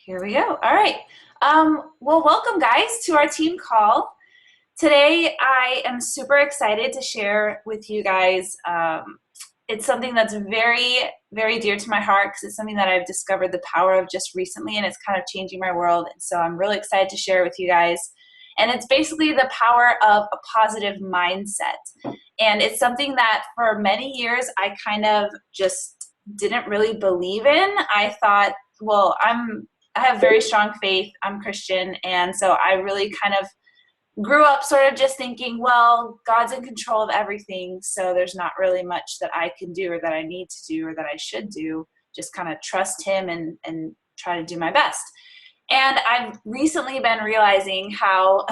Here we go. All right. Well, welcome guys to our team call. Today, I am super excited to share with you guys. It's something that's very, very dear to my heart because it's something that I've discovered the power of just recently, and it's kind of changing my world. And so I'm really excited to share it with you guys. And it's basically the power of a positive mindset. And it's something that for many years I kind of just didn't really believe in. I thought, well, I have very strong faith. I'm Christian, and so I really kind of grew up sort of just thinking, well, God's in control of everything, so there's not really much that I can do or that I need to do or that I should do. Just kind of trust him and try to do my best. And I've recently been realizing how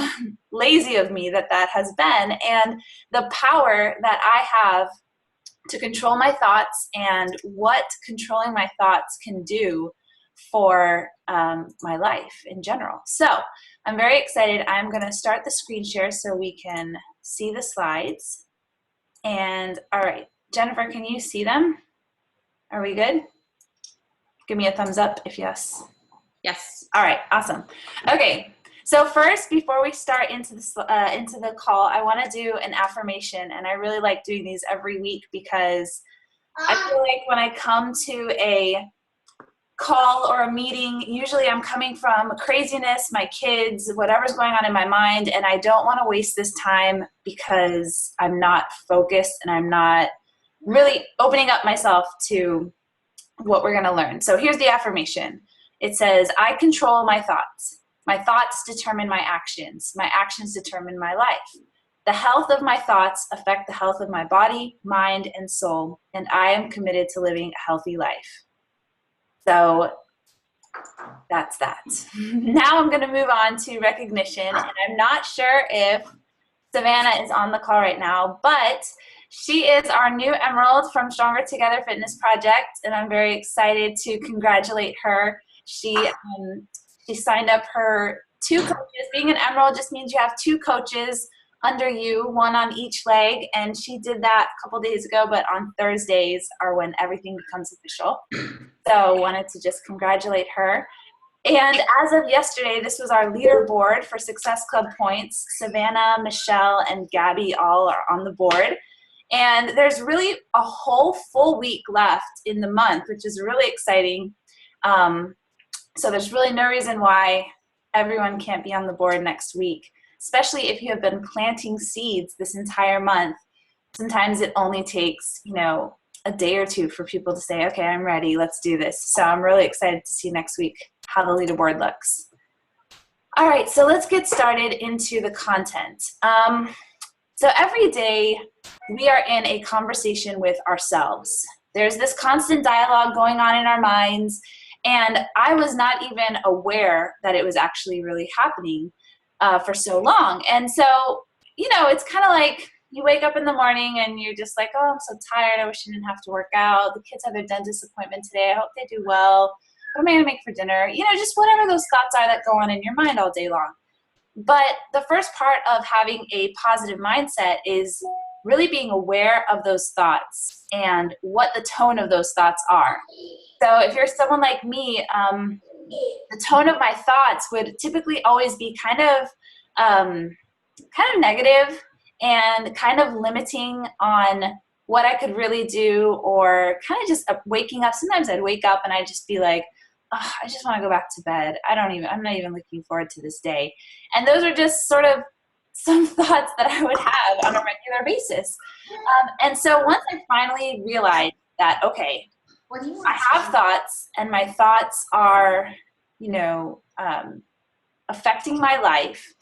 lazy of me that has been, and the power that I have to control my thoughts and what controlling my thoughts can do for my life in general. So I'm very excited. I'm going to start the screen share so we can see the slides. And all right, Jennifer, can you see them? Are we good? Give me a thumbs up if yes. Yes. All right, awesome. Okay, so first, before we start into the call, I want to do an affirmation, and I really like doing these every week because I feel like when I come to a call or a meeting, usually I'm coming from craziness, my kids, whatever's going on in my mind, and I don't want to waste this time because I'm not focused and I'm not really opening up myself to what we're going to learn. So here's the affirmation. It says, I control my thoughts. My thoughts determine my actions. My actions determine my life. The health of my thoughts affect the health of my body, mind, and soul, and I am committed to living a healthy life. So that's that. Now I'm going to move on to recognition, and I'm not sure if Savannah is on the call right now, but she is our new Emerald from Stronger Together Fitness Project, and I'm very excited to congratulate her. She signed up her 2 coaches. Being an Emerald just means you have 2 coaches under you, 1 on each leg, and she did that a couple days ago, but on Thursdays are when everything becomes official. So wanted to just congratulate her. And as of yesterday, this was our leaderboard for Success Club points. Savannah, Michelle, and Gabby all are on the board. And there's really a whole full week left in the month, which is really exciting. So there's really no reason why everyone can't be on the board next week, especially if you have been planting seeds this entire month. Sometimes it only takes, a day or 2 for people to say, okay, I'm ready, let's do this. So I'm really excited to see next week how the leaderboard looks. All right, so let's get started into the content. So every day we are in a conversation with ourselves. There's this constant dialogue going on in our minds, and I was not even aware that it was actually really happening for so long. And so, it's kind of like you wake up in the morning and you're just like, oh, I'm so tired. I wish I didn't have to work out. The kids have their dentist appointment today. I hope they do well. What am I going to make for dinner? Just whatever those thoughts are that go on in your mind all day long. But the first part of having a positive mindset is really being aware of those thoughts and what the tone of those thoughts are. So if you're someone like me, the tone of my thoughts would typically always be kind of negative and kind of limiting on what I could really do, or kind of just waking up. Sometimes I'd wake up and I'd just be like, oh, I just want to go back to bed. I'm not even looking forward to this day. And those are just sort of some thoughts that I would have on a regular basis. And so once I finally realized that, okay, I have thoughts and my thoughts are, affecting my life,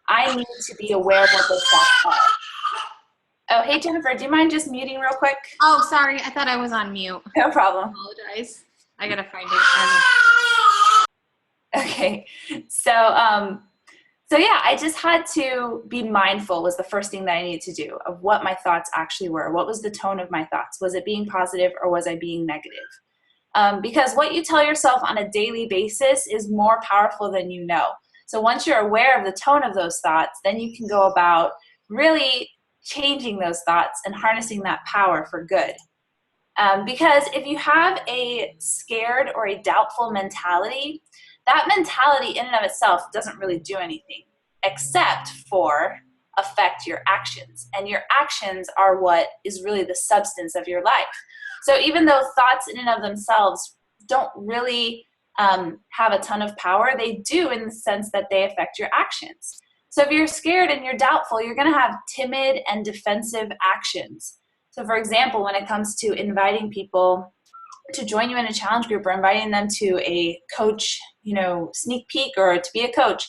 I need to be aware of what those thoughts are. Oh, hey, Jennifer, do you mind just muting real quick? Oh, sorry. I thought I was on mute. No problem. I apologize. I got to find it. Okay. So yeah, I just had to be mindful was the first thing that I needed to do of what my thoughts actually were. What was the tone of my thoughts? Was it being positive or was I being negative? Because what you tell yourself on a daily basis is more powerful than you know. So once you're aware of the tone of those thoughts, then you can go about really changing those thoughts and harnessing that power for good. Because if you have a scared or a doubtful mentality, that mentality in and of itself doesn't really do anything except for affect your actions. And your actions are what is really the substance of your life. So even though thoughts in and of themselves don't really have a ton of power, they do in the sense that they affect your actions. So if you're scared and you're doubtful, you're going to have timid and defensive actions. So for example, when it comes to inviting people to join you in a challenge group or inviting them to a coach, sneak peek or to be a coach,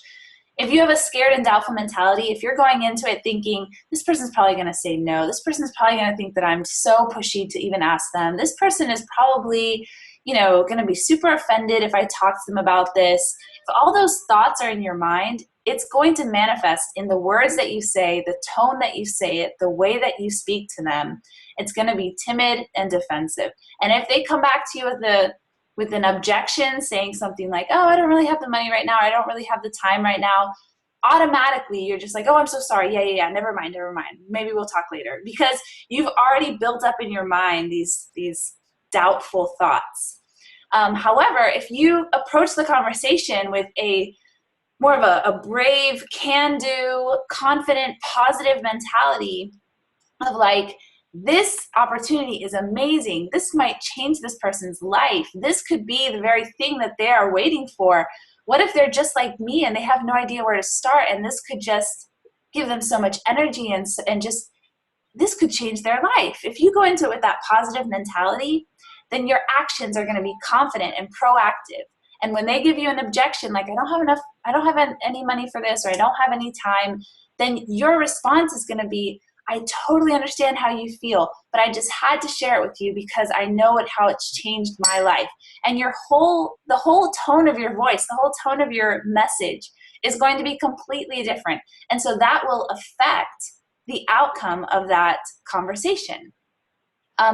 if you have a scared and doubtful mentality, if you're going into it thinking, this person's probably going to say no, this person is probably going to think that I'm so pushy to even ask them, this person is probably, going to be super offended if I talk to them about this. If all those thoughts are in your mind, it's going to manifest in the words that you say, the tone that you say it, the way that you speak to them. It's going to be timid and defensive. And if they come back to you with an objection, saying something like, oh, I don't really have the money right now, I don't really have the time right now, automatically you're just like, oh, I'm so sorry, yeah, never mind, maybe we'll talk later, because you've already built up in your mind these doubtful thoughts. However, if you approach the conversation with more of a brave, can-do, confident, positive mentality of like, this opportunity is amazing. This might change this person's life. This could be the very thing that they are waiting for. What if they're just like me and they have no idea where to start, and this could just give them so much energy and just, this could change their life. If you go into it with that positive mentality, then your actions are going to be confident and proactive. And when they give you an objection, like, I don't have any money for this, or I don't have any time, then your response is going to be, I totally understand how you feel, but I just had to share it with you because I know how it's changed my life. And the whole tone of your voice, the whole tone of your message is going to be completely different. And so that will affect the outcome of that conversation.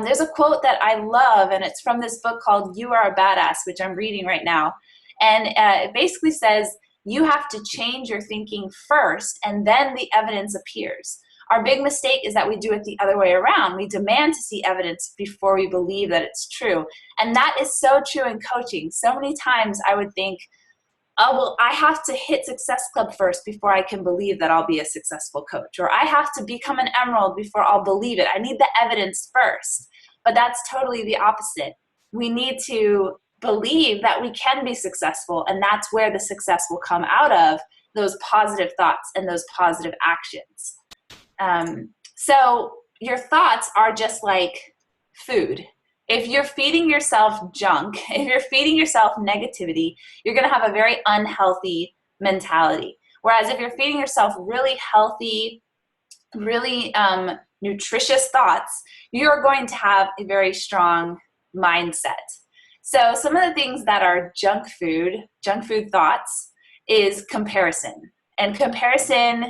There's a quote that I love, and it's from this book called You Are a Badass, which I'm reading right now. And it basically says, you have to change your thinking first, and then the evidence appears. Our big mistake is that we do it the other way around. We demand to see evidence before we believe that it's true. And that is so true in coaching. So many times I would think, oh, well, I have to hit Success Club first before I can believe that I'll be a successful coach. Or I have to become an emerald before I'll believe it. I need the evidence first. But that's totally the opposite. We need to believe that we can be successful, and that's where the success will come out of, those positive thoughts and those positive actions. So your thoughts are just like food. If you're feeding yourself junk, if you're feeding yourself negativity, you're going to have a very unhealthy mentality. Whereas if you're feeding yourself really healthy, really nutritious thoughts, you're going to have a very strong mindset. So some of the things that are junk food thoughts, is comparison. And comparison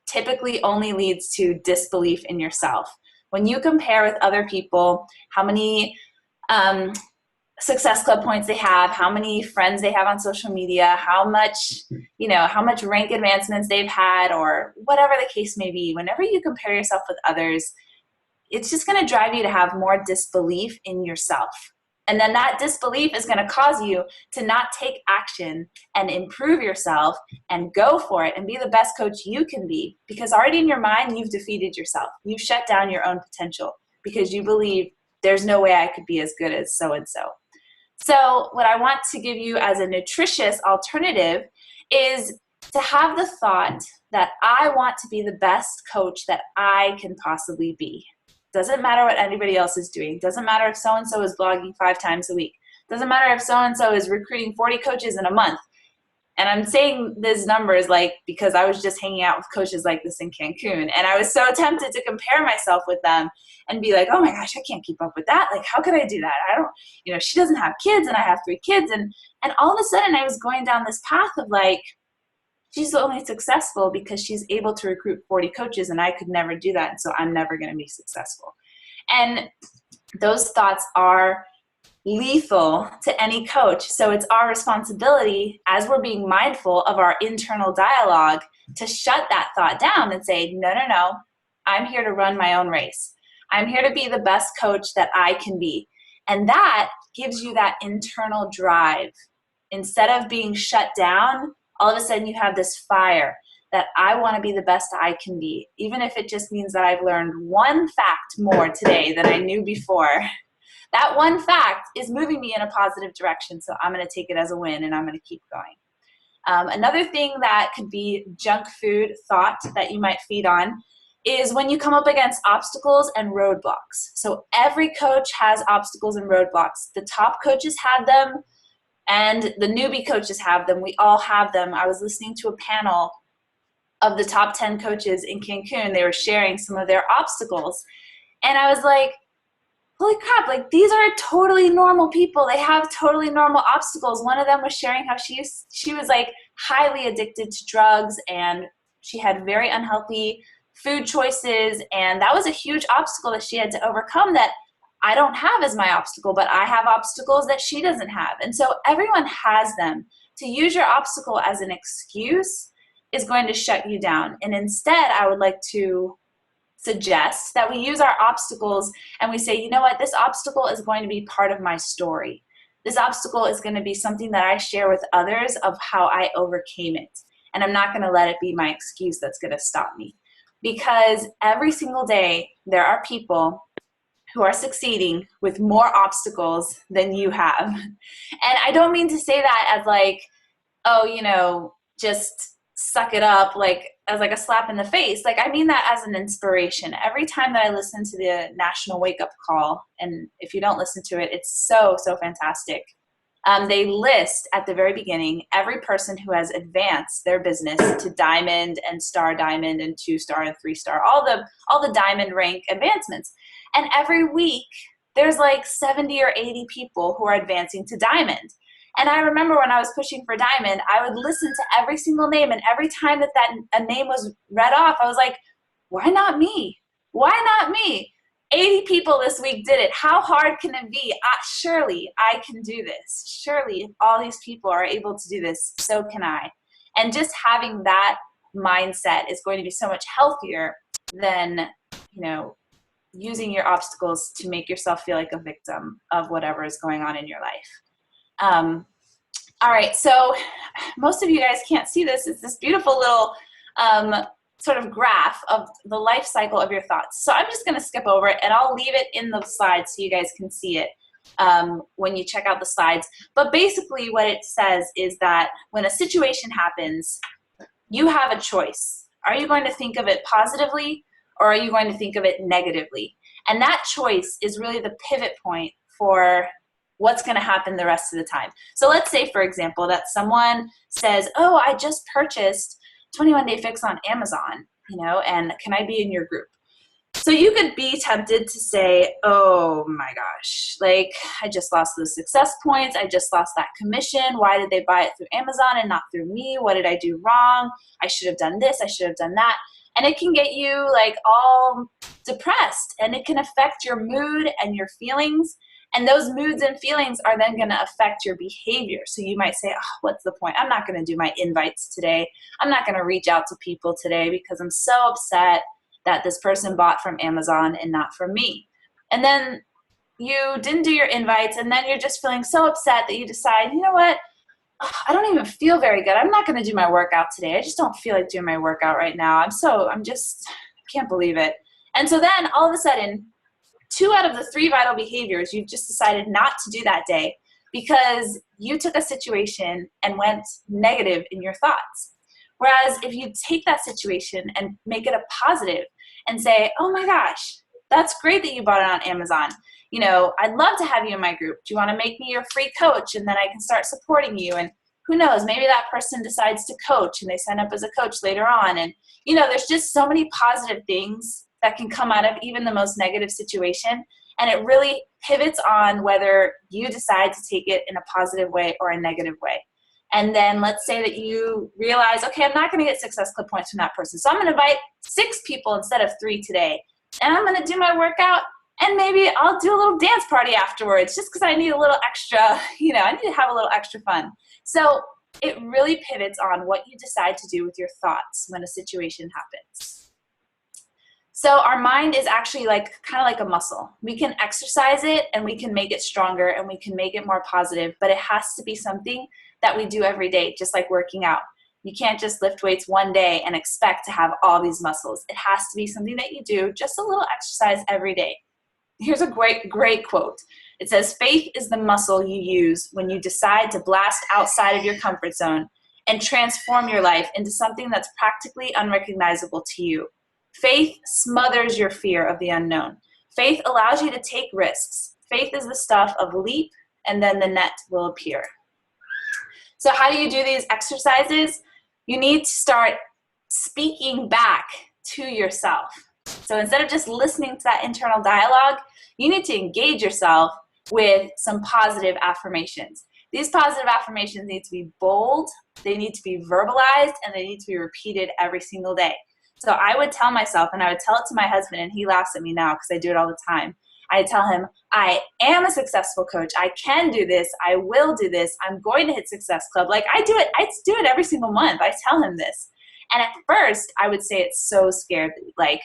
typically only leads to disbelief in yourself. When you compare with other people, how many Success Club points they have, how many friends they have on social media, how much rank advancements they've had, or whatever the case may be, whenever you compare yourself with others, it's just going to drive you to have more disbelief in yourself. And then that disbelief is going to cause you to not take action and improve yourself and go for it and be the best coach you can be, because already in your mind, you've defeated yourself. You've shut down your own potential because you believe there's no way I could be as good as so-and-so. So what I want to give you as a nutritious alternative is to have the thought that I want to be the best coach that I can possibly be. Doesn't matter what anybody else is doing. Doesn't matter if so-and-so is blogging 5 times a week. Doesn't matter if so-and-so is recruiting 40 coaches in a month. And I'm saying these numbers because I was just hanging out with coaches like this in Cancun, and I was so tempted to compare myself with them and be like, oh my gosh, I can't keep up with that. Like, how could I do that? I don't, she doesn't have kids and I have 3 kids. And all of a sudden I was going down this path of like, she's only successful because she's able to recruit 40 coaches and I could never do that. And so I'm never going to be successful. And those thoughts are lethal to any coach. So it's our responsibility, as we're being mindful of our internal dialogue, to shut that thought down and say, no, I'm here to run my own race. I'm here to be the best coach that I can be. And that gives you that internal drive instead of being shut down, all of a sudden you have this fire that I want to be the best I can be, even if it just means that I've learned one fact more today than I knew before. That one fact is moving me in a positive direction, so I'm going to take it as a win and I'm going to keep going. Another thing that could be junk food thought that you might feed on is when you come up against obstacles and roadblocks. So every coach has obstacles and roadblocks. The top coaches have them and the newbie coaches have them. We all have them. I was listening to a panel of the top 10 coaches in Cancun. They were sharing some of their obstacles. And I was like, holy crap, like these are totally normal people. They have totally normal obstacles. One of them was sharing how she was like highly addicted to drugs and she had very unhealthy food choices. And that was a huge obstacle that she had to overcome that I don't have as my obstacle, but I have obstacles that she doesn't have. And so everyone has them. To use your obstacle as an excuse is going to shut you down. And instead, I would like to suggest that we use our obstacles and we say, you know what, this obstacle is going to be part of my story. This obstacle is going to be something that I share with others of how I overcame it. And I'm not going to let it be my excuse that's going to stop me. Because every single day, there are people who are succeeding with more obstacles than you have. And I don't mean to say that as like, oh, you know, just suck it up, like as like a slap in the face. Like I mean that as an inspiration. Every time that I listen to the National Wake Up Call, and if you don't listen to it, it's so fantastic. They list at the very beginning every person who has advanced their business to diamond and star diamond and 2-star and 3-star, all the diamond rank advancements. And every week there's like 70 or 80 people who are advancing to diamond. And I remember when I was pushing for diamond, I would listen to every single name, and every time that a name was read off, I was like, why not me? Why not me? 80 people this week did it. How hard can it be? Surely I can do this. Surely all these people are able to do this. So can I. And just having that mindset is going to be so much healthier than, you know, using your obstacles to make yourself feel like a victim of whatever is going on in your life. All right, so most of you guys can't see this. It's this beautiful little sort of graph of the life cycle of your thoughts. So I'm just going to skip over it, and I'll leave it in the slides so you guys can see it when you check out the slides. But basically what it says is that when a situation happens, you have a choice. Are you going to think of it positively, or are you going to think of it negatively? And that choice is really the pivot point for what's going to happen the rest of the time. So let's say, for example, that someone says, oh, I just purchased 21 Day Fix on Amazon, you know, and can I be in your group? So you could be tempted to say, oh my gosh, like I just lost those success points. I just lost that commission. Why did they buy it through Amazon and not through me? What did I do wrong? I should have done this. I should have done that. And it can get you like all depressed, and it can affect your mood and your feelings. And those moods and feelings are then going to affect your behavior. So you might say, oh, what's the point? I'm not going to do my invites today. I'm not going to reach out to people today because I'm so upset that this person bought from Amazon and not from me. And then you didn't do your invites, and then you're just feeling so upset that you decide, you know what? Oh, I don't even feel very good. I'm not going to do my workout today. I just don't feel like doing my workout right now. I can't believe it. And so then all of a sudden, 2 out of the 3 vital behaviors you've just decided not to do that day because you took a situation and went negative in your thoughts. Whereas if you take that situation and make it a positive and say, oh my gosh, that's great that you bought it on Amazon. You know, I'd love to have you in my group. Do you want to make me your free coach? And then I can start supporting you. And who knows, maybe that person decides to coach and they sign up as a coach later on. And, you know, there's just so many positive things that can come out of even the most negative situation. And it really pivots on whether you decide to take it in a positive way or a negative way. And then let's say that you realize, okay, I'm not going to get Success Club points from that person. So I'm going to invite 6 people instead of 3 today. And I'm going to do my workout, and maybe I'll do a little dance party afterwards just because I need a little extra, you know, I need to have a little extra fun. So it really pivots on what you decide to do with your thoughts when a situation happens. So our mind is actually like kind of like a muscle. We can exercise it and we can make it stronger and we can make it more positive, but it has to be something that we do every day, just like working out. You can't just lift weights one day and expect to have all these muscles. It has to be something that you do, just a little exercise every day. Here's a great quote. It says, faith is the muscle you use when you decide to blast outside of your comfort zone and transform your life into something that's practically unrecognizable to you. Faith smothers your fear of the unknown. Faith allows you to take risks. Faith is the stuff of leap, and then the net will appear. So how do you do these exercises? You need to start speaking back to yourself. So instead of just listening to that internal dialogue, you need to engage yourself with some positive affirmations. These positive affirmations need to be bold, they need to be verbalized, and they need to be repeated every single day. So I would tell myself, and I would tell it to my husband, and he laughs at me now because I do it all the time. I tell him, I am a successful coach. I can do this. I will do this. I'm going to hit Success Club. Like I do it every single month. I tell him this. And at first I would say it's so scared, like,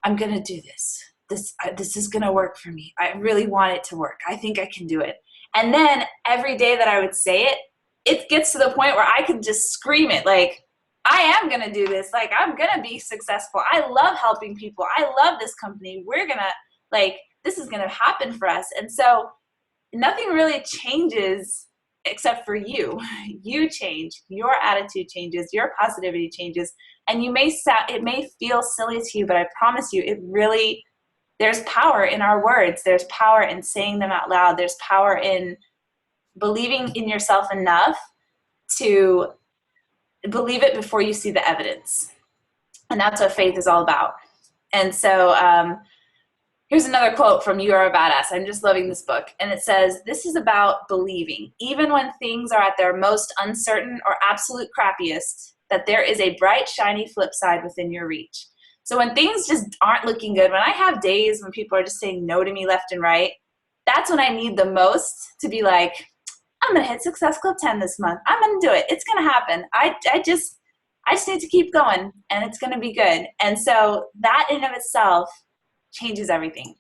I'm going to do this. This is going to work for me. I really want it to work. I think I can do it. And then every day that I would say it, it gets to the point where I could just scream it, like, I am going to do this. Like, I'm going to be successful. I love helping people. I love this company. We're going to, like, this is going to happen for us. And so nothing really changes except for you. You change, your attitude changes, your positivity changes. And it may feel silly to you, but I promise you, there's power in our words. There's power in saying them out loud. There's power in believing in yourself enough to believe it before you see the evidence. And that's what faith is all about. And so here's another quote from You Are a Badass. I'm just loving this book. And it says, this is about believing, even when things are at their most uncertain or absolute crappiest, that there is a bright, shiny flip side within your reach. So when things just aren't looking good, when I have days when people are just saying no to me left and right, that's when I need the most to be like, I'm going to hit Success Club 10 this month. I'm going to do it. It's going to happen. I just need to keep going, and it's going to be good. And so that in of itself changes everything.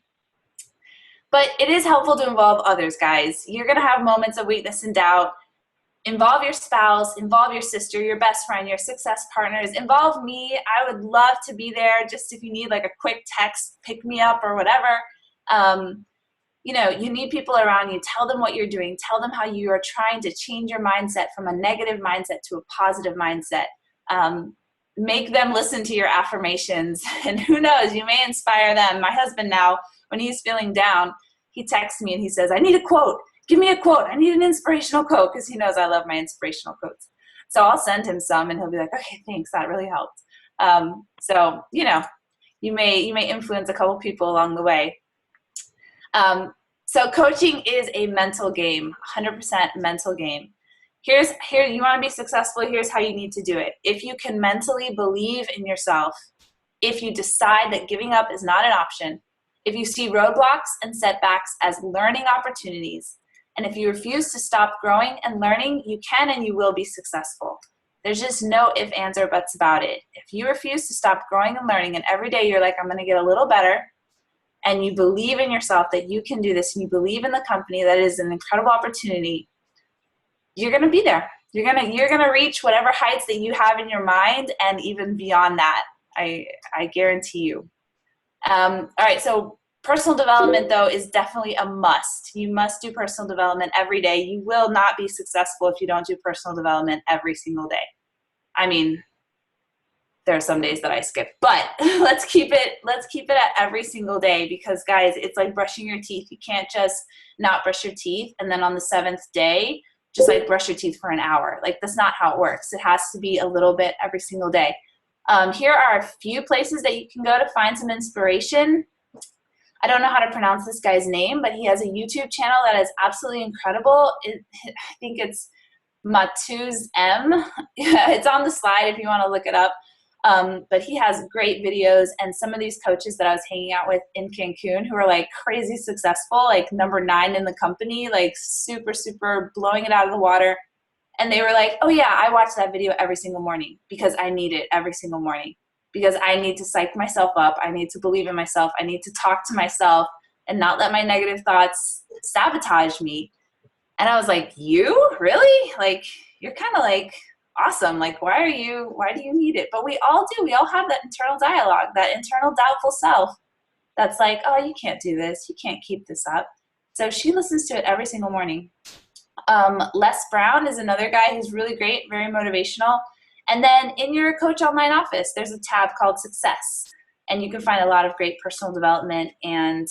But it is helpful to involve others, guys. You're going to have moments of weakness and doubt. Involve your spouse, involve your sister, your best friend, your success partners, involve me. I would love to be there just if you need like a quick text, pick me up or whatever. You need people around you. Tell them what you're doing. Tell them how you are trying to change your mindset from a negative mindset to a positive mindset. Make them listen to your affirmations, and who knows, you may inspire them. My husband now, when he's feeling down, he texts me and he says, I need a quote. Give me a quote. I need an inspirational quote, because he knows I love my inspirational quotes. So I'll send him some and he'll be like, okay, thanks. That really helped. You may influence a couple people along the way. So coaching is a mental game, 100% mental game. Here, you want to be successful, here's how you need to do it. If you can mentally believe in yourself, if you decide that giving up is not an option, if you see roadblocks and setbacks as learning opportunities, and if you refuse to stop growing and learning, you can and you will be successful. There's just no ifs, ands, or buts about it. If you refuse to stop growing and learning, and every day you're like, I'm going to get a little better, and you believe in yourself that you can do this, and you believe in the company that is an incredible opportunity, you're going to be there. You're going to reach whatever heights that you have in your mind, and even beyond that, I guarantee you. All right, so personal development, though, is definitely a must. You must do personal development every day. You will not be successful if you don't do personal development every single day. I mean, there are some days that I skip, but let's keep it at every single day, because guys, it's like brushing your teeth. You can't just not brush your teeth and then on the 7th day just like brush your teeth for an hour. Like, that's not how it works. It has to be a little bit every single day. Here are a few places that you can go to find some inspiration. I don't know how to pronounce this guy's name, but he has a YouTube channel that is absolutely incredible. I think it's Matuz M. It's on the slide if you want to look it up. But he has great videos, and some of these coaches that I was hanging out with in Cancun who are like crazy successful, like number 9 in the company, like super, super blowing it out of the water. And they were like, oh yeah, I watch that video every single morning because I need it every single morning, because I need to psych myself up. I need to believe in myself. I need to talk to myself and not let my negative thoughts sabotage me. And I was like, you really? Like, you're kind of like awesome. Like, why do you need it? But we all do. We all have that internal dialogue, that internal doubtful self that's like, oh, you can't do this. You can't keep this up. So she listens to it every single morning. Les Brown is another guy who's really great, very motivational. And then in your Coach Online office, there's a tab called Success. And you can find a lot of great personal development and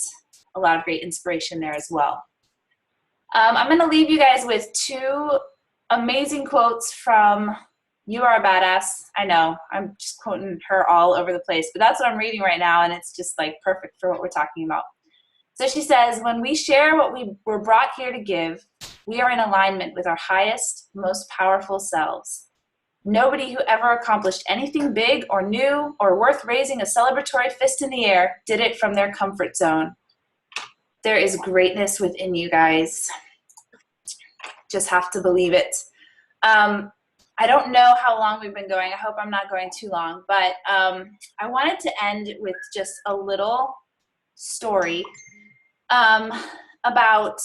a lot of great inspiration there as well. I'm going to leave you guys with two amazing quotes from You Are a Badass. I know, I'm just quoting her all over the place, but that's what I'm reading right now, and it's just like perfect for what we're talking about. So she says, when we share what we were brought here to give, we are in alignment with our highest, most powerful selves. Nobody who ever accomplished anything big or new or worth raising a celebratory fist in the air did it from their comfort zone. There is greatness within you guys. Just have to believe it. I don't know how long we've been going. I hope I'm not going too long, but I wanted to end with just a little story about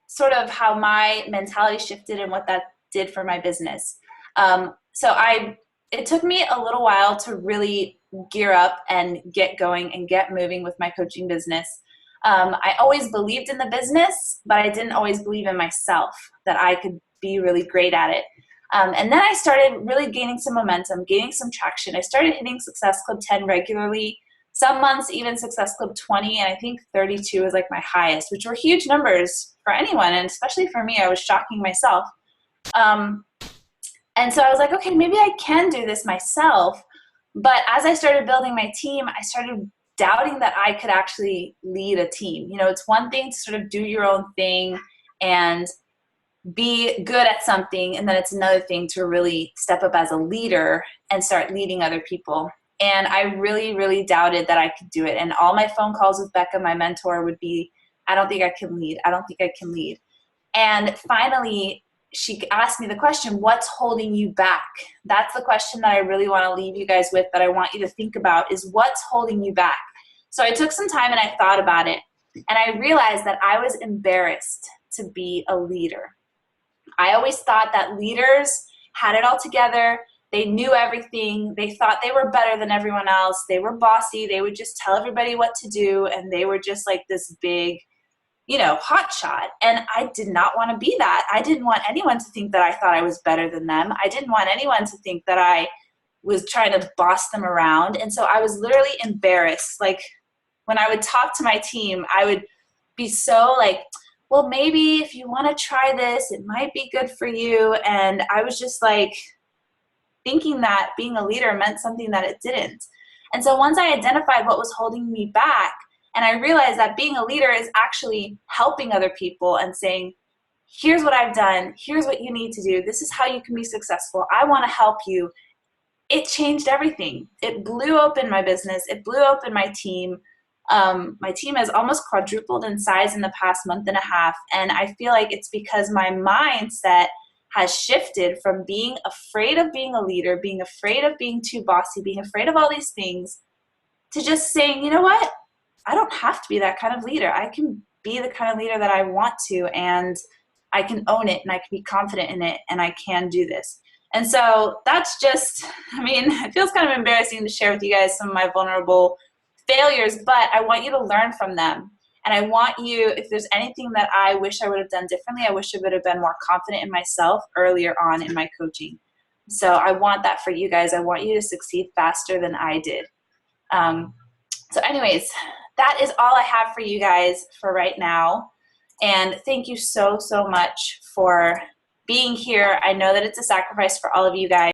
sort of how my mentality shifted and what that did for my business. It took me a little while to really gear up and get going and get moving with my coaching business. I always believed in the business, but I didn't always believe in myself that I could be really great at it. And then I started really gaining some momentum, gaining some traction. I started hitting Success Club 10 regularly, some months even Success Club 20, and I think 32 was like my highest, which were huge numbers for anyone, and especially for me. I was shocking myself. And so I was like, okay, maybe I can do this myself. But as I started building my team, I started doubting that I could actually lead a team. You know, it's one thing to sort of do your own thing and be good at something, and then it's another thing to really step up as a leader and start leading other people. And I really, really doubted that I could do it. And all my phone calls with Becca, my mentor, would be, I don't think I can lead. I don't think I can lead. And finally, she asked me the question, what's holding you back? That's the question that I really want to leave you guys with, that I want you to think about, is what's holding you back? So I took some time and I thought about it. And I realized that I was embarrassed to be a leader. I always thought that leaders had it all together. They knew everything. They thought they were better than everyone else. They were bossy. They would just tell everybody what to do. And they were just like this big, hot shot. And I did not want to be that. I didn't want anyone to think that I thought I was better than them. I didn't want anyone to think that I was trying to boss them around. And so I was literally embarrassed. Like when I would talk to my team, I would be so like, well, maybe if you want to try this, it might be good for you. And I was just like thinking that being a leader meant something that it didn't. And so once I identified what was holding me back, and I realized that being a leader is actually helping other people and saying, here's what I've done, here's what you need to do, this is how you can be successful, I want to help you. It changed everything. It blew open my business. It blew open my team. My team has almost quadrupled in size in the past month and a half. And I feel like it's because my mindset has shifted from being afraid of being a leader, being afraid of being too bossy, being afraid of all these things, to just saying, you know what? I don't have to be that kind of leader. I can be the kind of leader that I want to, and I can own it, and I can be confident in it, and I can do this. And so that's just, it feels kind of embarrassing to share with you guys some of my vulnerable failures, but I want you to learn from them. And I want you, if there's anything that I wish I would have done differently, I wish I would have been more confident in myself earlier on in my coaching. So I want that for you guys. I want you to succeed faster than I did. So anyways, that is all I have for you guys for right now. And thank you so, so much for being here. I know that it's a sacrifice for all of you guys.